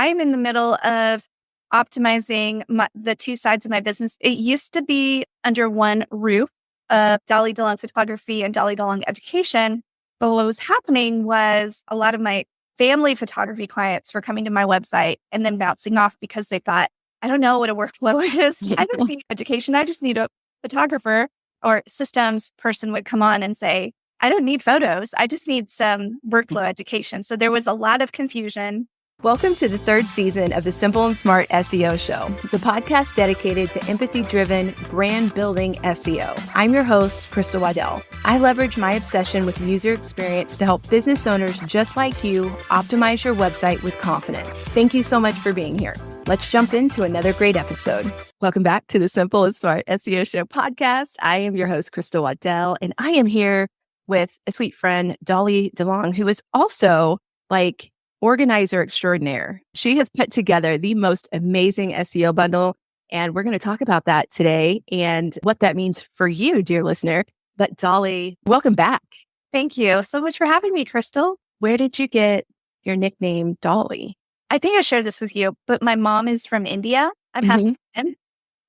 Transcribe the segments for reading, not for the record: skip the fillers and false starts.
I'm in the middle of optimizing the two sides of my business. It used to be under one roof of Dolly DeLong Photography and Dolly DeLong Education. But what was happening was a lot of my family photography clients were coming to my website and then bouncing off because they thought, I don't know what a workflow is. I don't need education. I just need a photographer, or systems person would come on and say, I don't need photos. I just need some workflow education. So there was a lot of confusion. Welcome to the third season of the Simple and Smart SEO Show, the podcast dedicated to empathy-driven, brand-building SEO. I'm your host, Crystal Waddell. I leverage my obsession with user experience to help business owners just like you optimize your website with confidence. Thank you so much for being here. Let's jump into another great episode. Welcome back to the Simple and Smart SEO Show podcast. I am your host, Crystal Waddell, and I am here with a sweet friend, Dolly DeLong, who is also like organizer extraordinaire. She has put together the most amazing SEO bundle, and we're going to talk about that today and what that means for you, dear listener. But Dolly, welcome back. Thank you so much for having me, Crystal. Where did you get your nickname, Dolly? I think I shared this with you, but my mom is from India. I'm half Indian.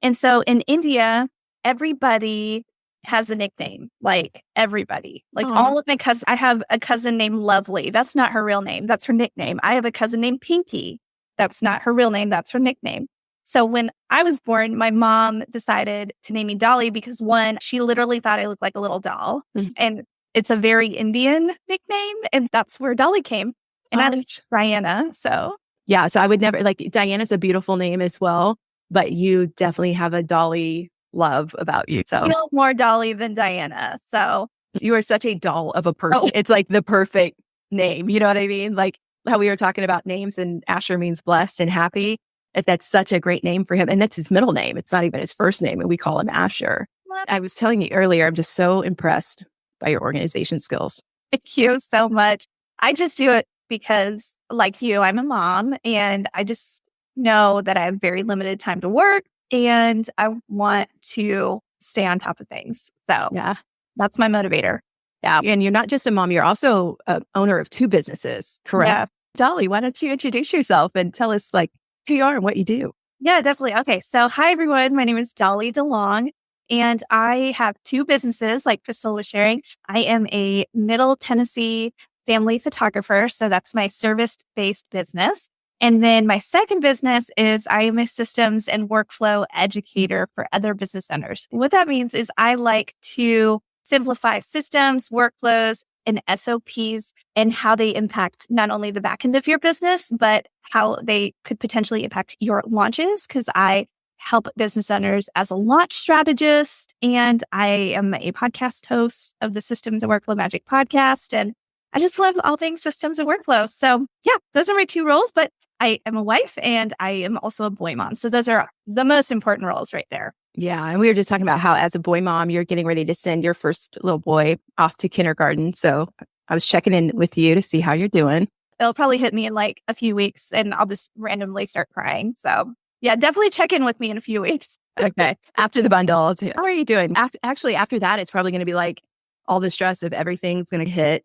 And so in India, everybody has a nickname, like everybody, like all of my cousins. I have a cousin named Lovely. That's not her real name. That's her nickname. I have a cousin named Pinky. That's not her real name. That's her nickname. So when I was born, my mom decided to name me Dolly because one, she literally thought I looked like a little doll. And it's a very Indian nickname. And that's where Dolly came. And I like Diana. So yeah, so I would never, like, Diana's a beautiful name as well, but you definitely have a Dolly love about you. So I feel more Dolly than Diana. So you are such a doll of a person. It's like the perfect name. You know what I mean? Like how we were talking about names, and Asher means blessed and happy. If that's such a great name for him. And that's his middle name. It's not even his first name. And we call him Asher. I was telling you earlier, I'm just so impressed by your organization skills. Thank you so much. I just do it because, like you, I'm a mom, and I just know that I have very limited time to work, and I want to stay on top of things. So yeah, that's my motivator. Yeah. And you're not just a mom, you're also an owner of two businesses, correct? Yeah. Dolly, why don't you introduce yourself and tell us like who you are and what you do? Yeah, definitely. Okay. So hi, everyone. My name is Dolly DeLong, and I have two businesses like Crystal was sharing. I am a Middle Tennessee family photographer. So that's my service-based business. And then my second business is I am a systems and workflow educator for other business owners. What that means is I like to simplify systems, workflows, and SOPs and how they impact not only the back end of your business, but how they could potentially impact your launches. Because I help business owners as a launch strategist, and I am a podcast host of the Systems and Workflow Magic podcast. And I just love all things systems and workflow. So yeah, those are my two roles, but I am a wife and I am also a boy mom. So those are the most important roles right there. Yeah. And we were just talking about how as a boy mom, you're getting ready to send your first little boy off to kindergarten. So I was checking in with you to see how you're doing. It'll probably hit me in like a few weeks and I'll just randomly start crying. So yeah, definitely check in with me in a few weeks. Okay. After the bundle, how are you doing? Actually, after that, it's probably going to be like all the stress of everything's going to hit.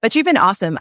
But you've been awesome.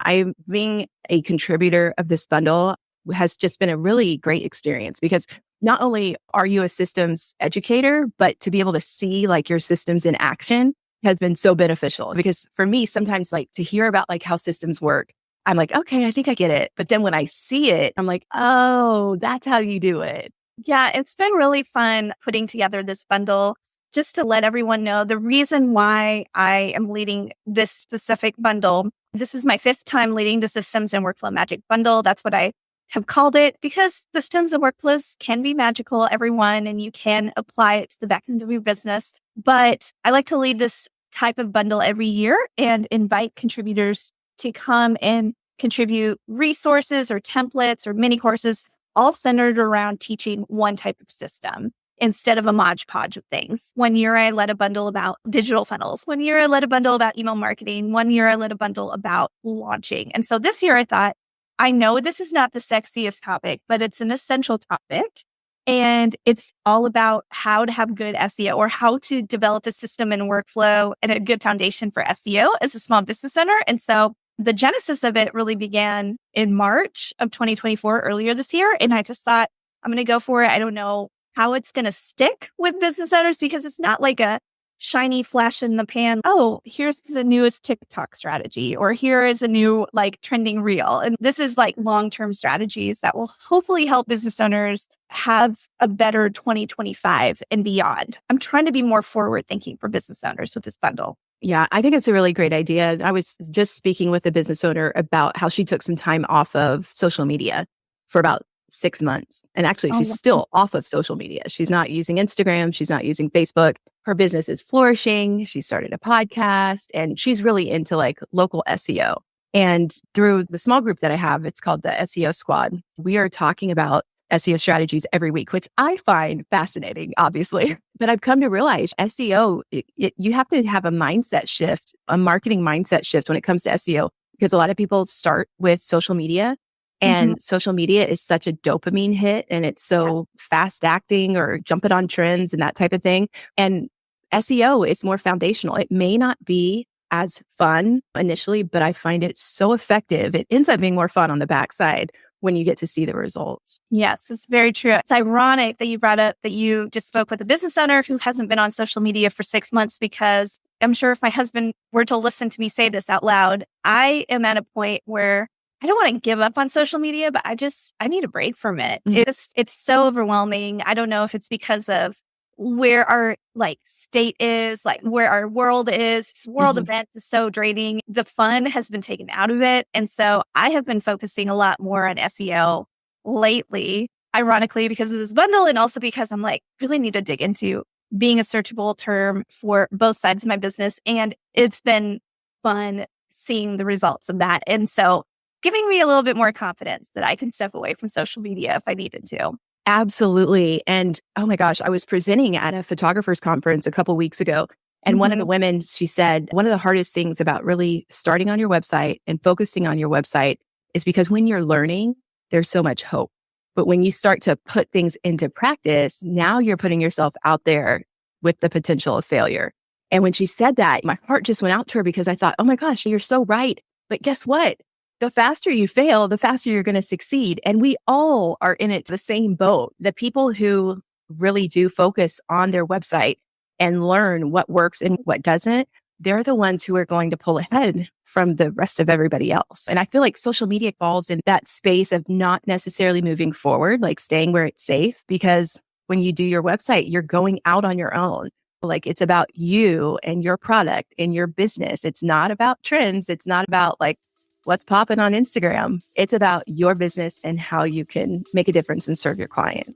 Being a contributor of this bundle has just been a really great experience because not only are you a systems educator, but to be able to see like your systems in action has been so beneficial. Because for me, sometimes like to hear about like how systems work, I'm like, okay, I think I get it. But then when I see it, I'm like, oh, that's how you do it. Yeah, it's been really fun putting together this bundle. Just to let everyone know, the reason why I am leading this specific bundle, this is my 5th time leading the Systems and Workflow Magic Bundle. That's what I have called it because systems and workflows can be magical, everyone, and you can apply it to the back end of your business. But I like to lead this type of bundle every year and invite contributors to come and contribute resources or templates or mini courses, all centered around teaching one type of system instead of a modge podge of things. One year I led a bundle about digital funnels. One year I led a bundle about email marketing. One year I led a bundle about launching. And so this year I thought, I know this is not the sexiest topic, but it's an essential topic. And it's all about how to have good SEO or how to develop a system and workflow and a good foundation for SEO as a small business owner. And so the genesis of it really began in March of 2024, earlier this year. And I just thought, I'm going to go for it. I don't know how it's going to stick with business owners because it's not like a shiny flash in the pan. Oh, here's the newest TikTok strategy, or here is a new like trending reel. And this is like long-term strategies that will hopefully help business owners have a better 2025 and beyond. I'm trying to be more forward thinking for business owners with this bundle. Yeah, I think it's a really great idea. I was just speaking with a business owner about how she took some time off of social media for about 6 months. And actually, she's still off of social media. She's not using Instagram. She's not using Facebook. Her business is flourishing. She started a podcast and she's really into like local SEO. And through the small group that I have, it's called the SEO Squad. We are talking about SEO strategies every week, which I find fascinating, obviously. But I've come to realize SEO, you have to have a mindset shift, a marketing mindset shift when it comes to SEO, because a lot of people start with social media. And social media is such a dopamine hit and it's so fast acting or jumping on trends and that type of thing. And SEO is more foundational. It may not be as fun initially, but I find it so effective. It ends up being more fun on the backside when you get to see the results. Yes, it's very true. It's ironic that you brought up that you just spoke with a business owner who hasn't been on social media for 6 months, because I'm sure if my husband were to listen to me say this out loud, I am at a point where I don't want to give up on social media, but I need a break from it. It's so overwhelming. I don't know if it's because of where our like state is, like where our world is. World events is so draining. The fun has been taken out of it. And so I have been focusing a lot more on SEO lately, ironically, because of this bundle. And also because I'm like, really need to dig into being a searchable term for both sides of my business. And it's been fun seeing the results of that. And so giving me a little bit more confidence that I can step away from social media if I needed to. Absolutely. And oh my gosh, I was presenting at a photographer's conference a couple weeks ago. And one of the women, she said, one of the hardest things about really starting on your website and focusing on your website is because when you're learning, there's so much hope. But when you start to put things into practice, now you're putting yourself out there with the potential of failure. And when she said that, my heart just went out to her because I thought, oh my gosh, you're so right. But guess what? The faster you fail, the faster you're going to succeed. And we all are in it the same boat. The people who really do focus on their website and learn what works and what doesn't, they're the ones who are going to pull ahead from the rest of everybody else. And I feel like social media falls in that space of not necessarily moving forward, like staying where it's safe, because when you do your website, you're going out on your own. Like it's about you and your product and your business. It's not about trends. It's not about like what's popping on Instagram. It's about your business and how you can make a difference and serve your client.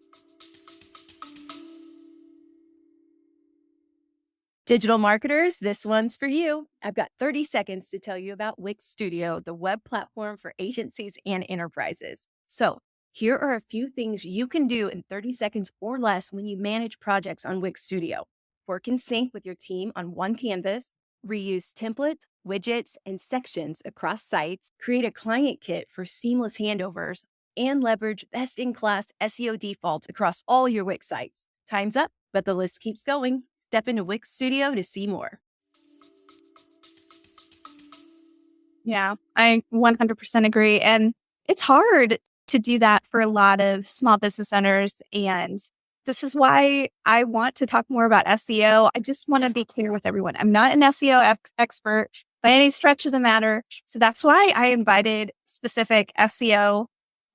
Digital marketers, this one's for you. I've got 30 seconds to tell you about Wix Studio, the web platform for agencies and enterprises. So here are a few things you can do in 30 seconds or less when you manage projects on Wix Studio. Work in sync with your team on one canvas, reuse templates, widgets, and sections across sites, create a client kit for seamless handovers, and leverage best-in-class SEO defaults across all your Wix sites. Time's up, but the list keeps going. Step into Wix Studio to see more. Yeah, I 100% agree. And it's hard to do that for a lot of small business owners. And this is why I want to talk more about SEO. I just want to be clear with everyone. I'm not an SEO expert by any stretch of the matter. So that's why I invited specific SEO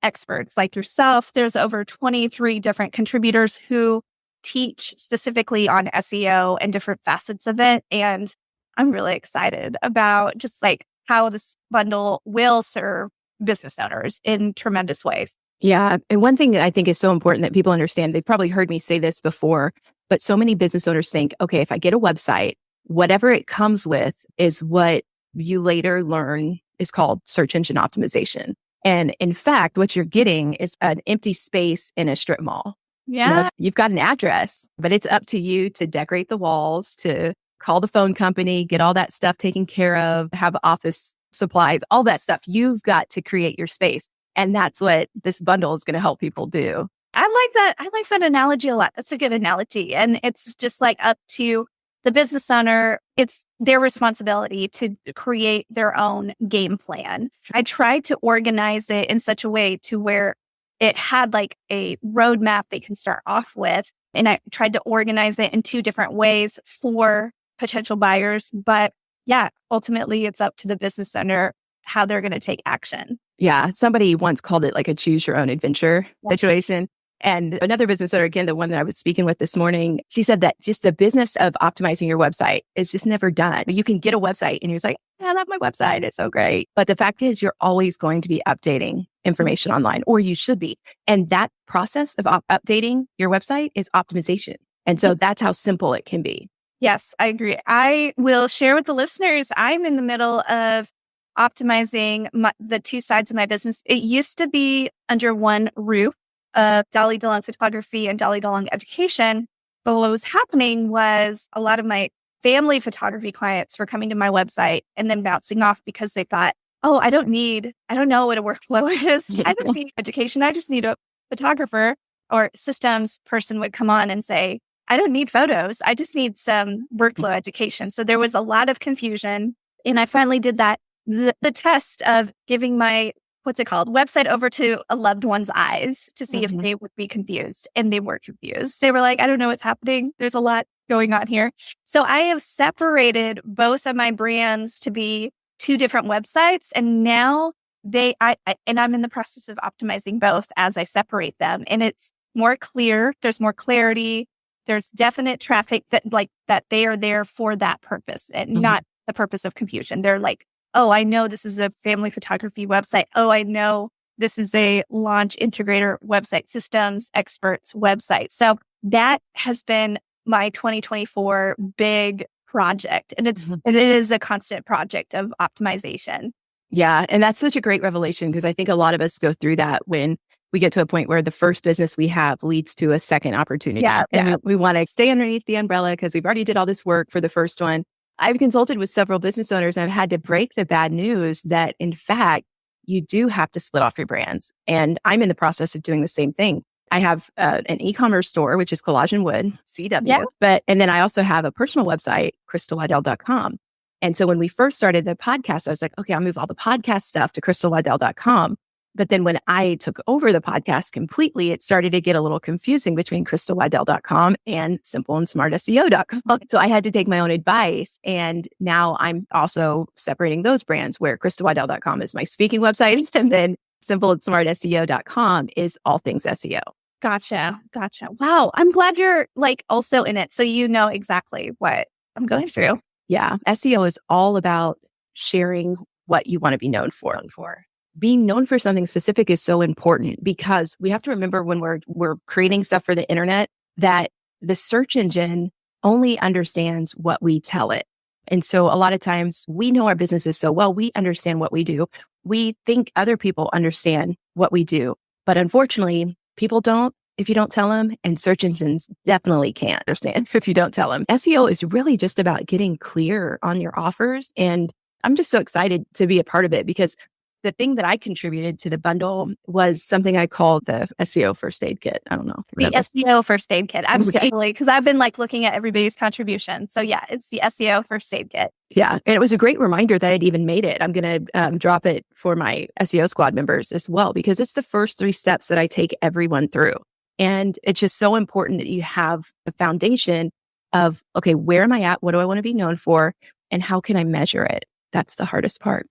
experts like yourself. There's over 23 different contributors who teach specifically on SEO and different facets of it. And I'm really excited about just like how this bundle will serve business owners in tremendous ways. Yeah. And one thing that I think is so important that people understand, they've probably heard me say this before, but so many business owners think, okay, if I get a website, whatever it comes with is what you later learn is called search engine optimization. And in fact, what you're getting is an empty space in a strip mall. Yeah. You've got an address, but it's up to you to decorate the walls, to call the phone company, get all that stuff taken care of, have office supplies, all that stuff. You've got to create your space. And that's what this bundle is going to help people do. I like that. I like that analogy a lot. That's a good analogy. And it's just like up to the business owner, it's their responsibility to create their own game plan. I tried to organize it in such a way to where it had like a roadmap they can start off with. And I tried to organize it in two different ways for potential buyers. But yeah, ultimately it's up to the business owner how they're going to take action. Yeah. Somebody once called it like a choose your own adventure situation. And another business owner, again, the one that I was speaking with this morning, she said that just the business of optimizing your website is just never done. You can get a website and you're just like, I love my website. It's so great. But the fact is, you're always going to be updating information online, or you should be. And that process of updating your website is optimization. And so that's how simple it can be. Yes, I agree. I will share with the listeners, I'm in the middle of optimizing the two sides of my business. It used to be under one roof of Dolly DeLong Photography and Dolly DeLong Education. But what was happening was a lot of my family photography clients were coming to my website and then bouncing off because they thought, oh, I don't know what a workflow is. I don't need education. I just need a photographer, or systems person would come on and say, I don't need photos. I just need some workflow education. So there was a lot of confusion. And I finally did that, the test of giving my website over to a loved one's eyes to see if they would be confused. And they were confused. They were like, I don't know what's happening. There's a lot going on here. So I have separated both of my brands to be two different websites. And now I'm in the process of optimizing both as I separate them. And it's more clear. There's more clarity. There's definite traffic that they are there for that purpose and not the purpose of confusion. They're like, oh, I know this is a family photography website. Oh, I know this is a launch integrator website, systems experts website. So that has been my 2024 big project. And it is a constant project of optimization. Yeah. And that's such a great revelation, because I think a lot of us go through that when we get to a point where the first business we have leads to a second opportunity. And we want to stay underneath the umbrella because we've already did all this work for the first one. I've consulted with several business owners and I've had to break the bad news that, in fact, you do have to split off your brands. And I'm in the process of doing the same thing. I have an e-commerce store, which is Collage and Wood, CW. And then I also have a personal website, crystalwaddell.com. And so when we first started the podcast, I was like, okay, I'll move all the podcast stuff to crystalwaddell.com. But then when I took over the podcast completely, it started to get a little confusing between crystalwaddell.com and simpleandsmartseo.com. So I had to take my own advice. And now I'm also separating those brands, where crystalwaddell.com is my speaking website. And then simpleandsmartseo.com is all things SEO. Gotcha. Wow. I'm glad you're also in it. So you know exactly what I'm going through. Yeah. SEO is all about sharing what you want to be known for. Being known for something specific is so important, because we have to remember when we're creating stuff for the internet that the search engine only understands what we tell it. And so a lot of times we know our businesses so well, we understand what we do. We think other people understand what we do. But unfortunately, people don't if you don't tell them, and search engines definitely can't understand if you don't tell them. SEO is really just about getting clear on your offers. And I'm just so excited to be a part of it, because the thing that I contributed to the bundle was something I called the SEO first aid kit. I don't know. The SEO first aid kit. Absolutely. Because I've been looking at everybody's contribution. So yeah, it's the SEO first aid kit. Yeah. And it was a great reminder that I'd even made it. I'm going to drop it for my SEO squad members as well, because it's the first 3 steps that I take everyone through. And it's just so important that you have a foundation of, okay, where am I at? What do I want to be known for? And how can I measure it? That's the hardest part.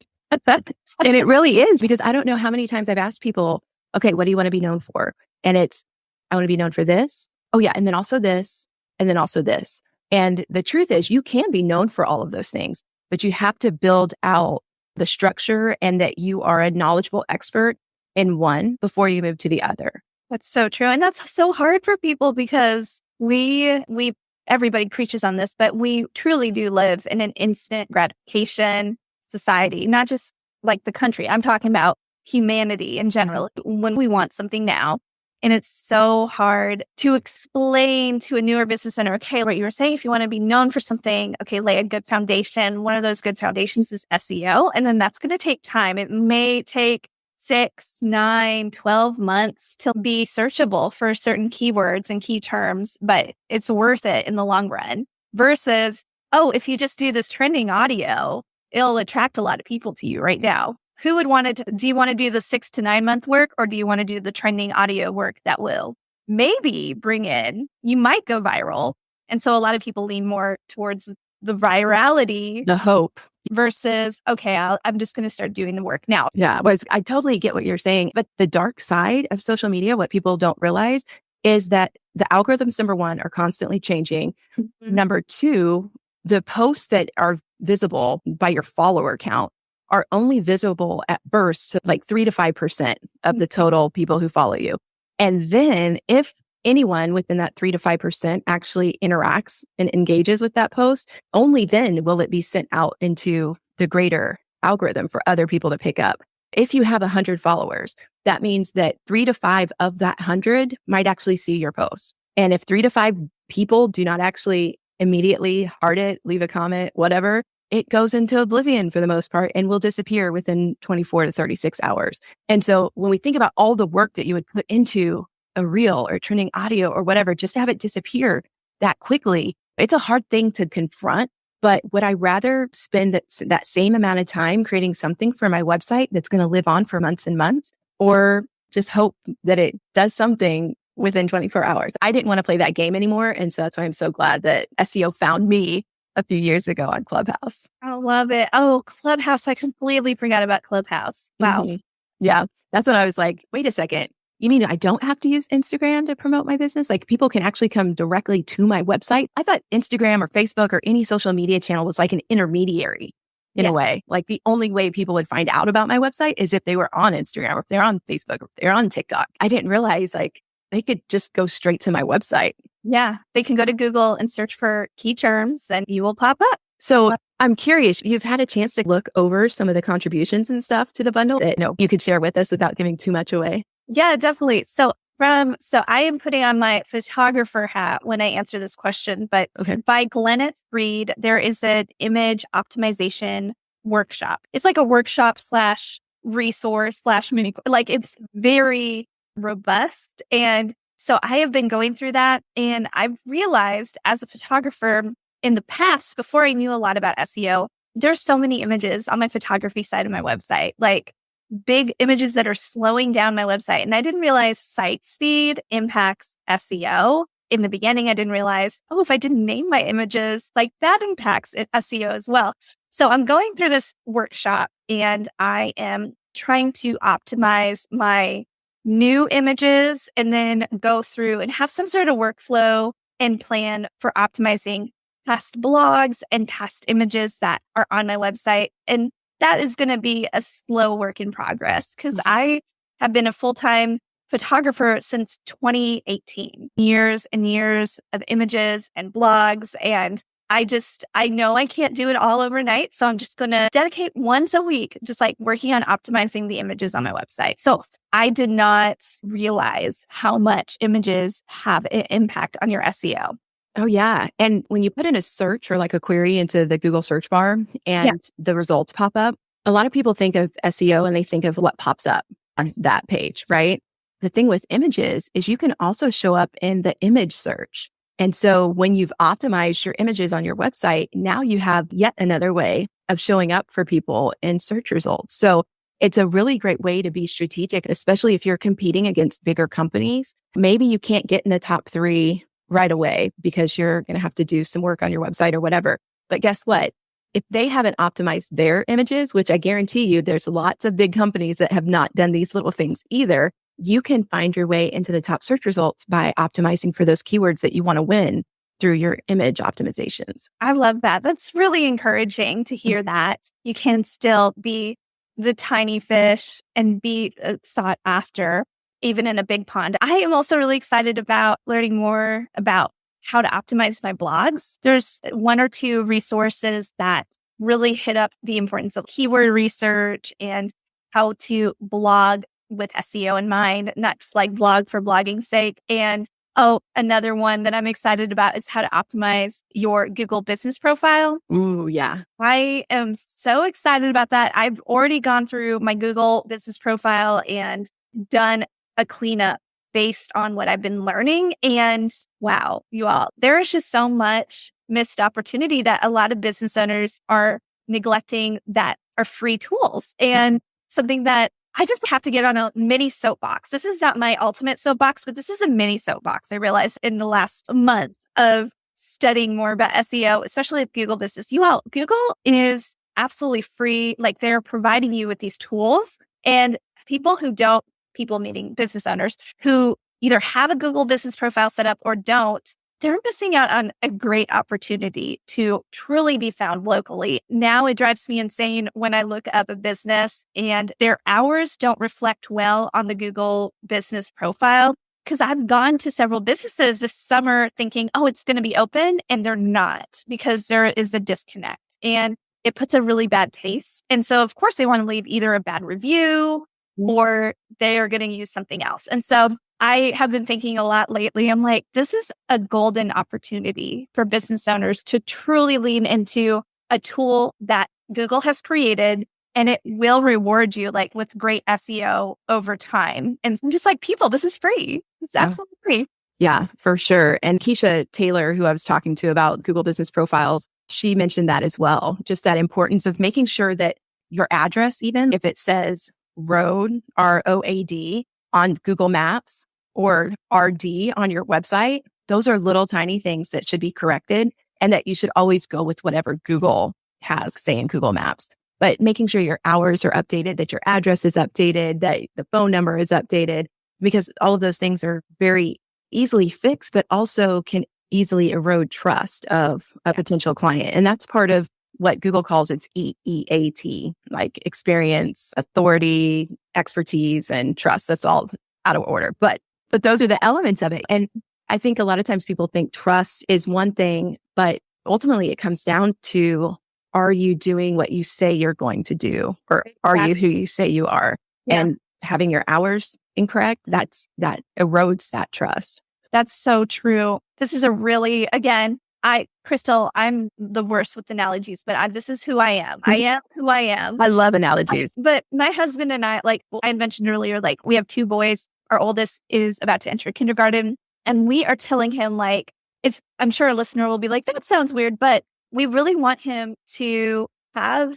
And it really is, because I don't know how many times I've asked people, okay, what do you want to be known for? And it's, I want to be known for this. Oh yeah. And then also this, and then also this. And the truth is, you can be known for all of those things, but you have to build out the structure and that you are a knowledgeable expert in one before you move to the other. That's so true. And that's so hard for people, because everybody preaches on this, but we truly do live in an instant gratification society, not just like the country. I'm talking about humanity in general. When we want something now, and it's so hard to explain to a newer business owner, okay, what you were saying, if you want to be known for something, okay, lay a good foundation. One of those good foundations is SEO. And then that's going to take time. It may take 6, 9, 12 months to be searchable for certain keywords and key terms, but it's worth it in the long run. versus, oh, if you just do this trending audio, it'll attract a lot of people to you right now. Who would want to, do you want to do the 6 to 9 month work, or do you want to do the trending audio work that will maybe bring in, you might go viral. And so a lot of people lean more towards the virality, The hope. versus, okay, I'm just going to start doing the work now. Yeah, I totally get what you're saying. But the dark side of social media, what people don't realize is that the algorithms, number one, are constantly changing. Mm-hmm. Number two, the posts that are visible by your follower count are only visible at first to like 3 to 5% of the total people who follow you. And then if anyone within that 3 to 5% actually interacts and engages with that post, only then will it be sent out into the greater algorithm for other people to pick up. If you have 100 followers, that means that 3 to 5 of that 100 might actually see your post. And if 3 to 5 people do not actually immediately heart it, leave a comment, whatever, it goes into oblivion for the most part and will disappear within 24 to 36 hours. And so when we think about all the work that you would put into a reel or trending audio or whatever, just to have it disappear that quickly, it's a hard thing to confront. But would I rather spend that same amount of time creating something for my website that's going to live on for months and months, or just hope that it does something within 24 hours? I didn't want to play that game anymore. And so that's why I'm so glad that SEO found me a few years ago on Clubhouse. I love it. Oh, Clubhouse. I completely forgot about Clubhouse. Wow. Mm-hmm. Yeah. That's when I was like, wait a second. You mean I don't have to use Instagram to promote my business? Like people can actually come directly to my website. I thought Instagram or Facebook or any social media channel was like an intermediary in a way. Like the only way people would find out about my website is if they were on Instagram or if they're on Facebook or if they're on TikTok. I didn't realize like they could just go straight to my website. Yeah. They can go to Google and search for key terms and you will pop up. So I'm curious, you've had a chance to look over some of the contributions and stuff to the bundle that you could share with us without giving too much away. Yeah, definitely. So I am putting on my photographer hat when I answer this question, but by Glennet Reed, there is an image optimization workshop. It's like a workshop / resource / mini, like it's very robust. And so I have been going through that, and I've realized as a photographer in the past, before I knew a lot about SEO, there's so many images on my photography side of my website, like big images that are slowing down my website. And I didn't realize site speed impacts SEO. In the beginning, I didn't realize, if I didn't name my images, like that impacts SEO as well. So I'm going through this workshop and I am trying to optimize my new images and then go through and have some sort of workflow and plan for optimizing past blogs and past images that are on my website. And that is going to be a slow work in progress because I have been a full-time photographer since 2018, years and years of images and blogs. And I know I can't do it all overnight. So I'm just going to dedicate once a week, just like working on optimizing the images on my website. So I did not realize how much images have an impact on your SEO. Oh, yeah. And when you put in a search or like a query into the Google search bar and the results pop up, a lot of people think of SEO and they think of what pops up on that page, right? The thing with images is you can also show up in the image search. And so when you've optimized your images on your website, now you have yet another way of showing up for people in search results. So it's a really great way to be strategic, especially if you're competing against bigger companies. Maybe you can't get in the top 3 right away because you're going to have to do some work on your website or whatever. But guess what? If they haven't optimized their images, which I guarantee you, there's lots of big companies that have not done these little things either, you can find your way into the top search results by optimizing for those keywords that you want to win through your image optimizations. I love that. That's really encouraging to hear that you can still be the tiny fish and be sought after even in a big pond. I am also really excited about learning more about how to optimize my blogs. There's 1 or 2 resources that really hit up the importance of keyword research and how to blog with SEO in mind, not just like blog for blogging's sake. And another one that I'm excited about is how to optimize your Google business profile. Ooh, yeah. I am so excited about that. I've already gone through my Google business profile and done a cleanup based on what I've been learning. And wow, you all, there is just so much missed opportunity that a lot of business owners are neglecting that are free tools. And something that I just have to get on a mini soapbox. This is not my ultimate soapbox, but this is a mini soapbox. I realized in the last month of studying more about SEO, especially with Google Business. You all, Google is absolutely free. Like they're providing you with these tools, and people meaning business owners who either have a Google Business profile set up or don't, they're missing out on a great opportunity to truly be found locally. Now it drives me insane when I look up a business and their hours don't reflect well on the Google Business profile. Because I've gone to several businesses this summer thinking, oh, it's going to be open, and they're not, because there is a disconnect and it puts a really bad taste. And so, of course, they want to leave either a bad review or they are going to use something else. And so I have been thinking a lot lately. I'm like, this is a golden opportunity for business owners to truly lean into a tool that Google has created, and it will reward you like with great SEO over time. And I'm just like, people, this is free. It's absolutely free. Yeah, for sure. And Keisha Taylor, who I was talking to about Google Business Profiles, she mentioned that as well. Just that importance of making sure that your address, even if it says road, ROAD on Google Maps or RD on your website, those are little tiny things that should be corrected, and that you should always go with whatever Google has, say in Google Maps. But making sure your hours are updated, that your address is updated, that the phone number is updated, because all of those things are very easily fixed, but also can easily erode trust of a potential client. And that's part of what Google calls its EEAT, like experience, authority, expertise, and trust. That's all out of order. But those are the elements of it. And I think a lot of times people think trust is one thing, but ultimately it comes down to, are you doing what you say you're going to do? Or are you who you say you are? Yeah. And having your hours incorrect, that erodes that trust. That's so true. This is a really, again, Crystal, I'm the worst with analogies, but this is who I am. I am who I am. I love analogies. But my husband and I, like I had mentioned earlier, like we have two boys. Our oldest is about to enter kindergarten. And we are telling him, like, I'm sure a listener will be like, that sounds weird, but we really want him to have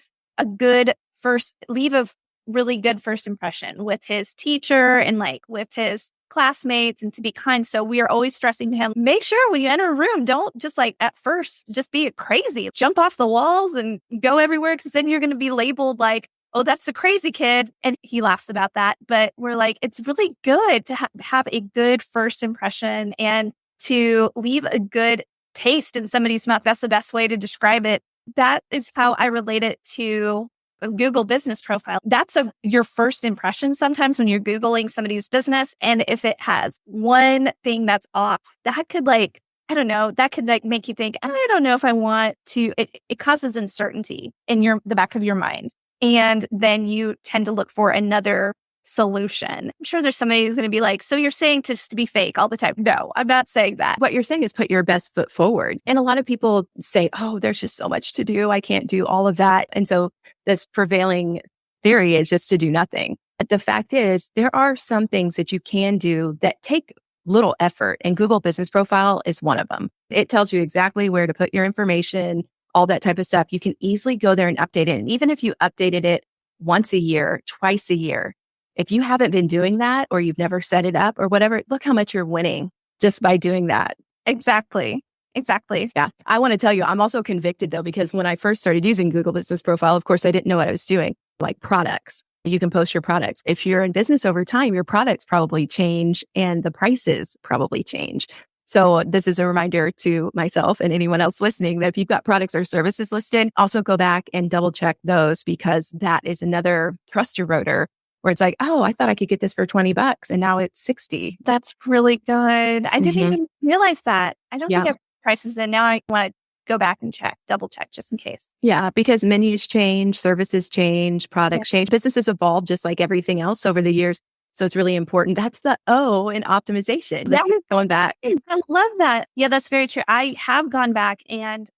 leave a really good first impression with his teacher and like with his classmates, and to be kind. So we are always stressing to him, make sure when you enter a room, don't just like at first just be crazy, jump off the walls and go everywhere, because then you're going to be labeled like, oh, that's the crazy kid. And he laughs about that. But we're like, it's really good to have a good first impression and to leave a good taste in somebody's mouth. That's the best way to describe it. That is how I relate it to a Google Business Profile. That's your first impression sometimes when you're Googling somebody's business. And if it has one thing that's off, that could like, I don't know, that could like make you think, I don't know if I want to, it causes uncertainty in the back of your mind. And then you tend to look for another solution. I'm sure there's somebody who's going to be like, so you're saying to be fake all the time. No, I'm not saying that. What you're saying is put your best foot forward. And a lot of people say, oh, there's just so much to do. I can't do all of that. And so this prevailing theory is just to do nothing. But the fact is, there are some things that you can do that take little effort. And Google Business Profile is one of them. It tells you exactly where to put your information, all that type of stuff. You can easily go there and update it. And even if you updated it once a year, twice a year, if you haven't been doing that, or you've never set it up or whatever, look how much you're winning just by doing that. Exactly. Yeah. I want to tell you, I'm also convicted though, because when I first started using Google Business Profile, of course, I didn't know what I was doing, like products. You can post your products. If you're in business over time, your products probably change and the prices probably change. So this is a reminder to myself and anyone else listening that if you've got products or services listed, also go back and double check those, because that is another trust eroder where it's like, oh, I thought I could get this for $20 and now it's $60. That's really good. I didn't even realize that. I don't think I have prices in. Now I want to go back and double check just in case. Yeah, because menus change, services change, products change, businesses evolve just like everything else over the years. So it's really important. That's the O in optimization. That is going back. I love that. Yeah, that's very true. I have gone back and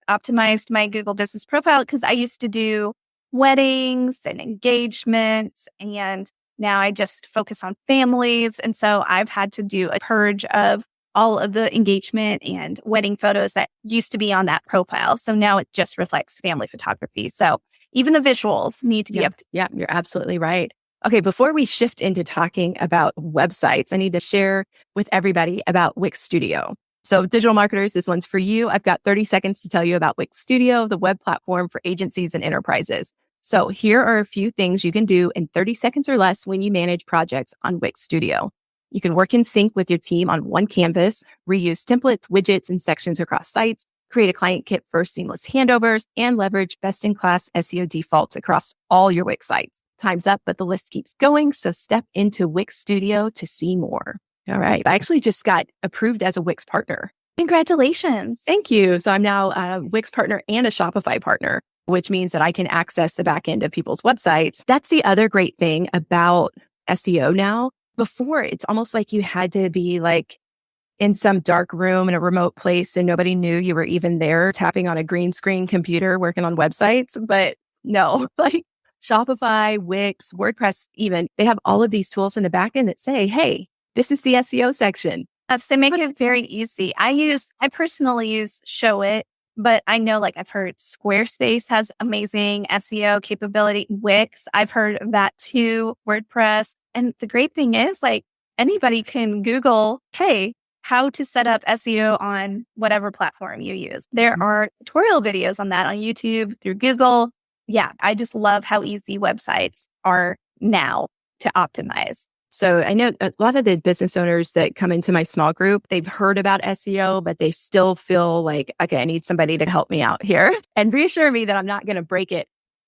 optimized my Google Business Profile, because I used to do weddings and engagements and Now I just focus on families. And so I've had to do a purge of all of the engagement and wedding photos that used to be on that profile. So now it just reflects family photography. So even the visuals need to be up to. Yeah, you're absolutely right. Okay, before we shift into talking about websites, I need to share with everybody about Wix Studio. So digital marketers, this one's for you. I've got 30 seconds to tell you about Wix Studio, the web platform for agencies and enterprises. So here are a few things you can do in 30 seconds or less when you manage projects on Wix Studio. You can work in sync with your team on one canvas, reuse templates, widgets, and sections across sites, create a client kit for seamless handovers, and leverage best-in-class SEO defaults across all your Wix sites. Time's up, but the list keeps going, so step into Wix Studio to see more. All right. I actually just got approved as a Wix partner. Congratulations. Thank you. So I'm now a Wix partner and a Shopify partner, which means that I can access the back end of people's websites. That's the other great thing about SEO now. Before, it's almost like you had to be like in some dark room in a remote place and nobody knew you were even there, tapping on a green screen computer, working on websites. But no, like Shopify, Wix, WordPress, even, they have all of these tools in the back end that say, hey, this is the SEO section. They make it very easy. I personally use Show It, but I know like I've heard Squarespace has amazing SEO capability. Wix, I've heard of that too. WordPress. And the great thing is like anybody can Google, hey, how to set up SEO on whatever platform you use. There are tutorial videos on that on YouTube, through Google. Yeah, I just love how easy websites are now to optimize. So I know a lot of the business owners that come into my small group, they've heard about SEO, but they still feel like, okay, I need somebody to help me out here and reassure me that I'm not going to break it.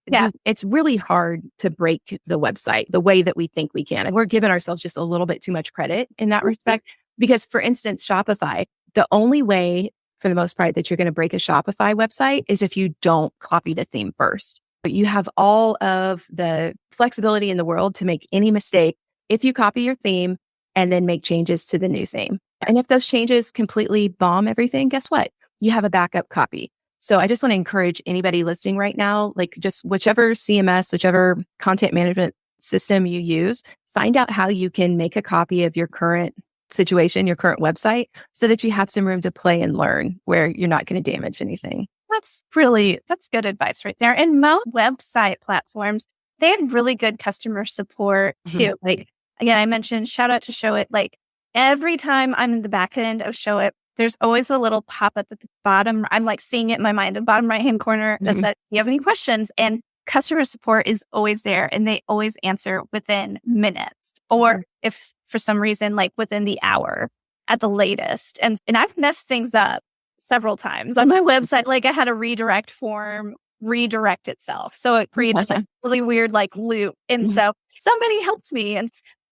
Yeah. It's really hard to break the website the way that we think we can. And we're giving ourselves just a little bit too much credit in that respect. Because for instance, Shopify, the only way for the most part that you're going to break a Shopify website is if you don't copy the theme first. But you have all of the flexibility in the world to make any mistake if you copy your theme and then make changes to the new theme. And if those changes completely bomb everything, guess what? You have a backup copy. So I just want to encourage anybody listening right now, like just whichever CMS, whichever content management system you use, find out how you can make a copy of your current situation, your current website, so that you have some room to play and learn where you're not going to damage anything. That's good advice right there. And most website platforms, they have really good customer support too. Like, again, I mentioned shout out to Show It. Like every time I'm in the back end of Show It, there's always a little pop-up at the bottom. I'm like seeing it in my mind, the bottom right-hand corner that says, do you have any questions? And customer support is always there and they always answer within minutes or if for some reason, like within the hour at the latest. And I've messed things up several times on my website. Like I had a redirect form redirect itself. So it created a really weird like loop. And so somebody helped me. And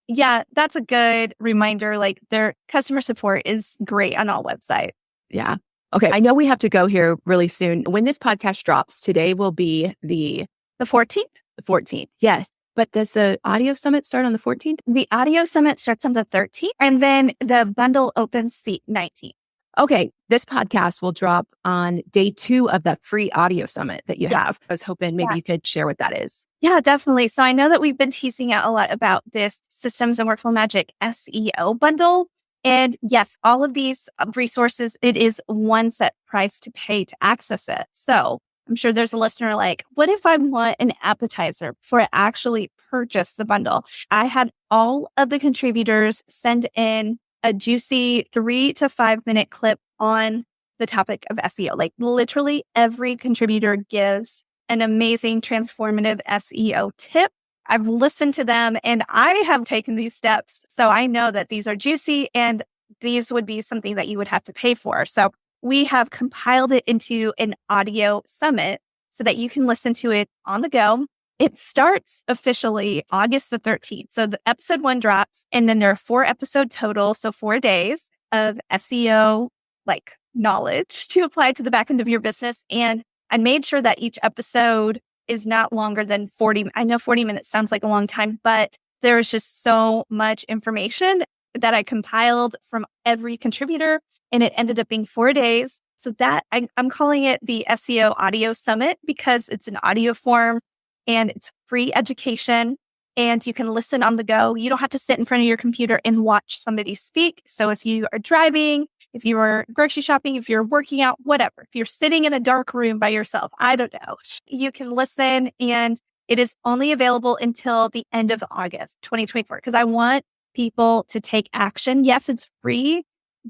yeah, that's a good reminder. Like their customer support is great on all websites. Yeah. Okay. I know we have to go here really soon. When this podcast drops, today will be the 14th? The 14th. Yes. But does the audio summit start on the 14th? The audio summit starts on the 13th and then the bundle opens the 19th. Okay. This podcast will drop on day 2 of that free audio summit that you have. I was hoping maybe you could share what that is. Yeah, definitely. So I know that we've been teasing out a lot about this Systems and Workflow Magic SEO bundle. And yes, all of these resources, it is one set price to pay to access it. So I'm sure there's a listener like, what if I want an appetizer before I actually purchase the bundle? I had all of the contributors send in a juicy 3 to 5 minute clip on the topic of SEO. Like literally every contributor gives an amazing transformative SEO tip. I've listened to them and I have taken these steps. So I know that these are juicy and these would be something that you would have to pay for. So we have compiled it into an audio summit so that you can listen to it on the go. It starts officially August the 13th. So the episode 1 drops and then there are 4 episodes total. So 4 days of SEO like knowledge to apply to the back end of your business. And I made sure that each episode is not longer than 40. I know 40 minutes sounds like a long time, but there's just so much information that I compiled from every contributor and it ended up being 4 days. So that I'm calling it the SEO Audio Summit because it's an audio form and it's free education. and you can listen on the go. You don't have to sit in front of your computer and watch somebody speak. So if you are driving, if you are grocery shopping, if you're working out, whatever, if you're sitting in a dark room by yourself, I don't know, you can listen. And it is only available until the end of August 2024 because I want people to take action. Yes, it's free,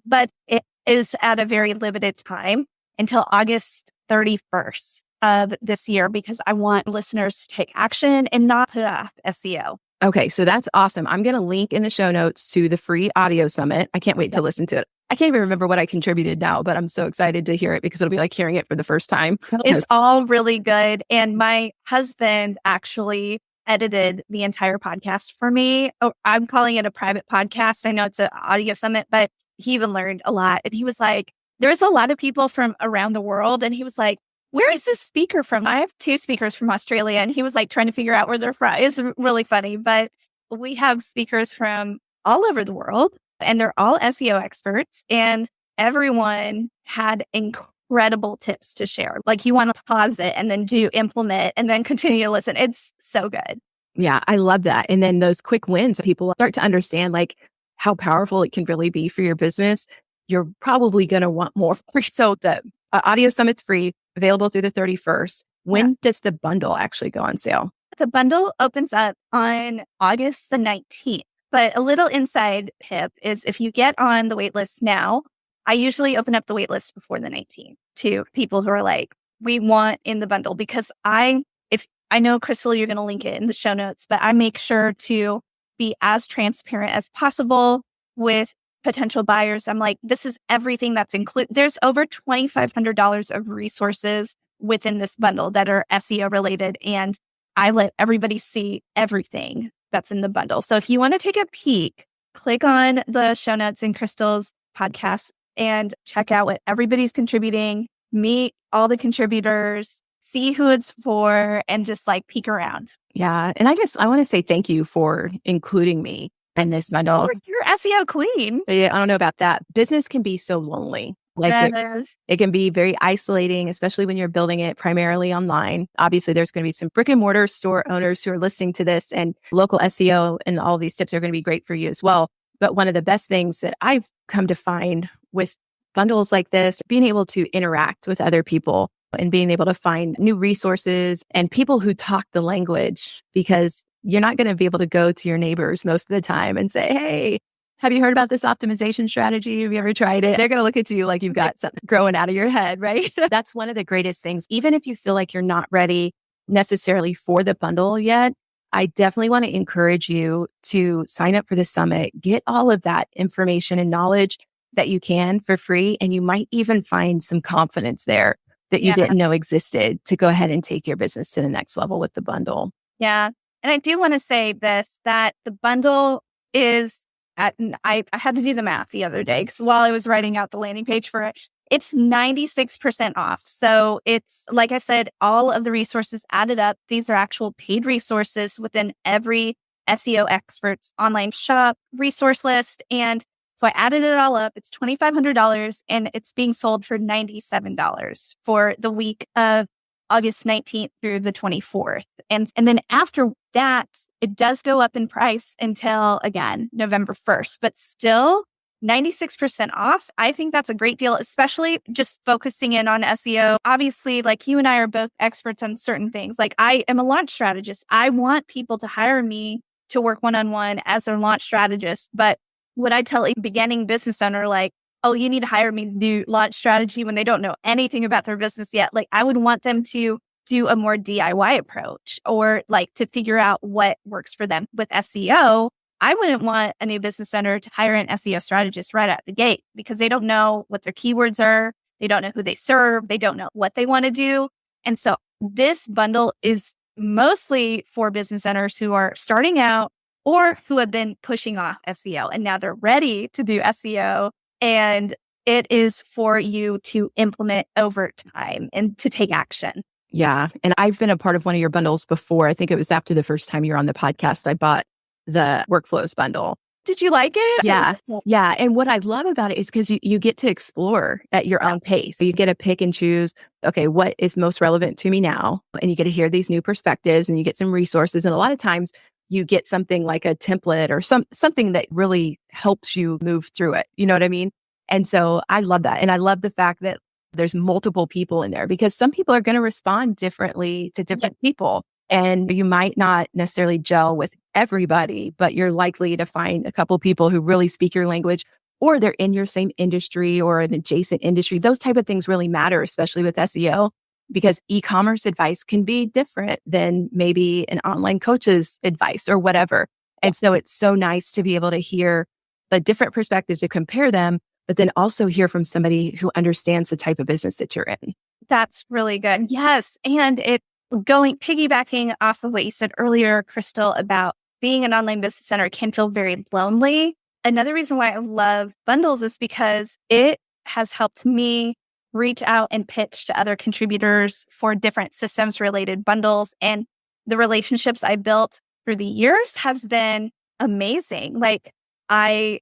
but it is at a very limited time until August 31st of this year because I want listeners to take action and not put off SEO. Okay, so that's awesome. I'm going to link in the show notes to the free audio summit. I can't wait to listen to it. I can't even remember what I contributed now, but I'm so excited to hear it because it'll be like hearing it for the first time. It's all really good. And my husband actually edited the entire podcast for me. Oh, I'm calling it a private podcast. I know it's an audio summit, but he even learned a lot. And he was like, there's a lot of people from around the world. And he was like, where is this speaker from? I have 2 speakers from Australia. And he was like trying to figure out where they're from. It's really funny. But we have speakers from all over the world and they're all SEO experts. And everyone had incredible tips to share. Like you want to pause it and then implement and then continue to listen. It's so good. Yeah, I love that. And then those quick wins, people start to understand like how powerful it can really be for your business. You're probably going to want more. So the audio summit's free, available through the 31st. When does the bundle actually go on sale? The bundle opens up on August the 19th. But a little inside tip is if you get on the waitlist now, I usually open up the waitlist before the 19th to people who are like, we want in the bundle because I know, Crystal, you're going to link it in the show notes, but I make sure to be as transparent as possible with potential buyers. I'm like, this is everything that's included. There's over $2,500 of resources within this bundle that are SEO related. And I let everybody see everything that's in the bundle. So if you want to take a peek, click on the show notes in Crystal's podcast and check out what everybody's contributing, meet all the contributors, see who it's for, and just like peek around. Yeah. And I want to say thank you for including me in this bundle. You're SEO queen. Yeah, I don't know about that. Business can be so lonely. Like it can be very isolating, especially when you're building it primarily online. Obviously, there's going to be some brick and mortar store owners who are listening to this, and local SEO and all these tips are going to be great for you as well. But one of the best things that I've come to find with bundles like this, being able to interact with other people and being able to find new resources and people who talk the language, because you're not going to be able to go to your neighbors most of the time and say, hey, have you heard about this optimization strategy? Have you ever tried it? They're going to look at you like you've got something growing out of your head, right? That's one of the greatest things. Even if you feel like you're not ready necessarily for the bundle yet, I definitely want to encourage you to sign up for the summit, get all of that information and knowledge that you can for free. And you might even find some confidence there that you didn't know existed to go ahead and take your business to the next level with the bundle. Yeah. And I do want to say this, that the bundle is I had to do the math the other day because while I was writing out the landing page for it, it's 96% off. So it's, like I said, all of the resources added up. These are actual paid resources within every SEO expert's online shop resource list. And so I added it all up. It's $2,500 and it's being sold for $97 for the week of August 19th through the 24th. And then after that, it does go up in price until, again, November 1st, but still 96% off. I think that's a great deal, especially just focusing in on SEO. Obviously, like you and I are both experts on certain things. Like I am a launch strategist. I want people to hire me to work one-on-one as their launch strategist. But would I tell a beginning business owner, like, oh, you need to hire me to do launch strategy when they don't know anything about their business yet? Like I would want them to do a more DIY approach or like to figure out what works for them. With SEO, I wouldn't want a new business owner to hire an SEO strategist right out the gate because they don't know what their keywords are. They don't know who they serve. They don't know what they want to do. And so this bundle is mostly for business owners who are starting out or who have been pushing off SEO and now they're ready to do SEO. And it is for you to implement over time and to take action. Yeah. And I've been a part of one of your bundles before. I think it was after the first time you were on the podcast, I bought the workflows bundle. Did you like it? Yeah. Yeah. And what I love about it is because you get to explore at your own pace. You get to pick and choose, okay, what is most relevant to me now? And you get to hear these new perspectives and you get some resources. And a lot of times you get something like a template or something that really helps you move through it. You know what I mean? And so I love that. And I love the fact that there's multiple people in there because some people are going to respond differently to different people. And you might not necessarily gel with everybody, but you're likely to find a couple people who really speak your language, or they're in your same industry or an adjacent industry. Those type of things really matter, especially with SEO, because e-commerce advice can be different than maybe an online coach's advice or whatever. And so it's so nice to be able to hear the different perspectives to compare them, but then also hear from somebody who understands the type of business that you're in. That's really good. Yes. And piggybacking off of what you said earlier, Crystal, about being an online business owner can feel very lonely. Another reason why I love bundles is because it has helped me reach out and pitch to other contributors for different systems related bundles. And the relationships I built through the years has been amazing. Like I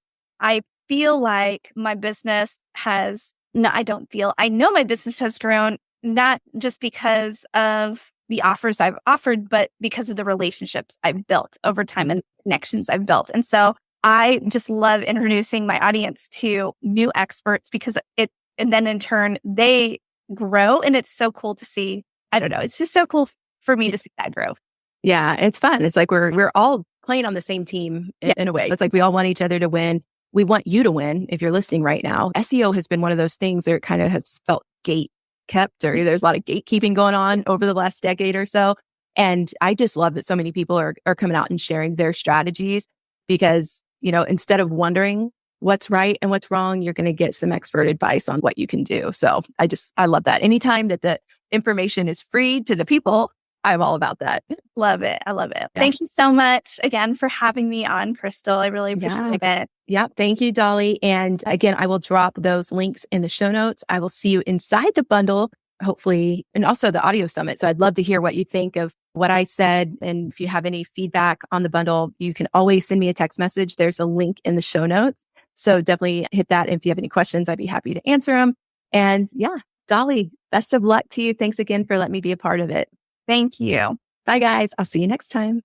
feel like my business I know my business has grown, not just because of the offers I've offered, but because of the relationships I've built over time and connections I've built. And so I just love introducing my audience to new experts because and then in turn, they grow. And it's so cool to see. I don't know. It's just so cool for me to see that growth. Yeah, it's fun. It's like we're all playing on the same team in a way. It's like we all want each other to win. We want you to win if you're listening right now. SEO has been one of those things that kind of has felt gate kept, or there's a lot of gatekeeping going on over the last decade or so. And I just love that so many people are coming out and sharing their strategies because, instead of wondering what's right and what's wrong, you're going to get some expert advice on what you can do. So I love that. Anytime that the information is free to the people, I'm all about that. Love it. I love it. Yeah. Thank you so much again for having me on, Crystal. I really appreciate it. Yeah. Thank you, Dolly. And again, I will drop those links in the show notes. I will see you inside the bundle, hopefully, and also the audio summit. So I'd love to hear what you think of what I said. And if you have any feedback on the bundle, you can always send me a text message. There's a link in the show notes. So definitely hit that. If you have any questions, I'd be happy to answer them. And yeah, Dolly, best of luck to you. Thanks again for letting me be a part of it. Thank you. Bye, guys. I'll see you next time.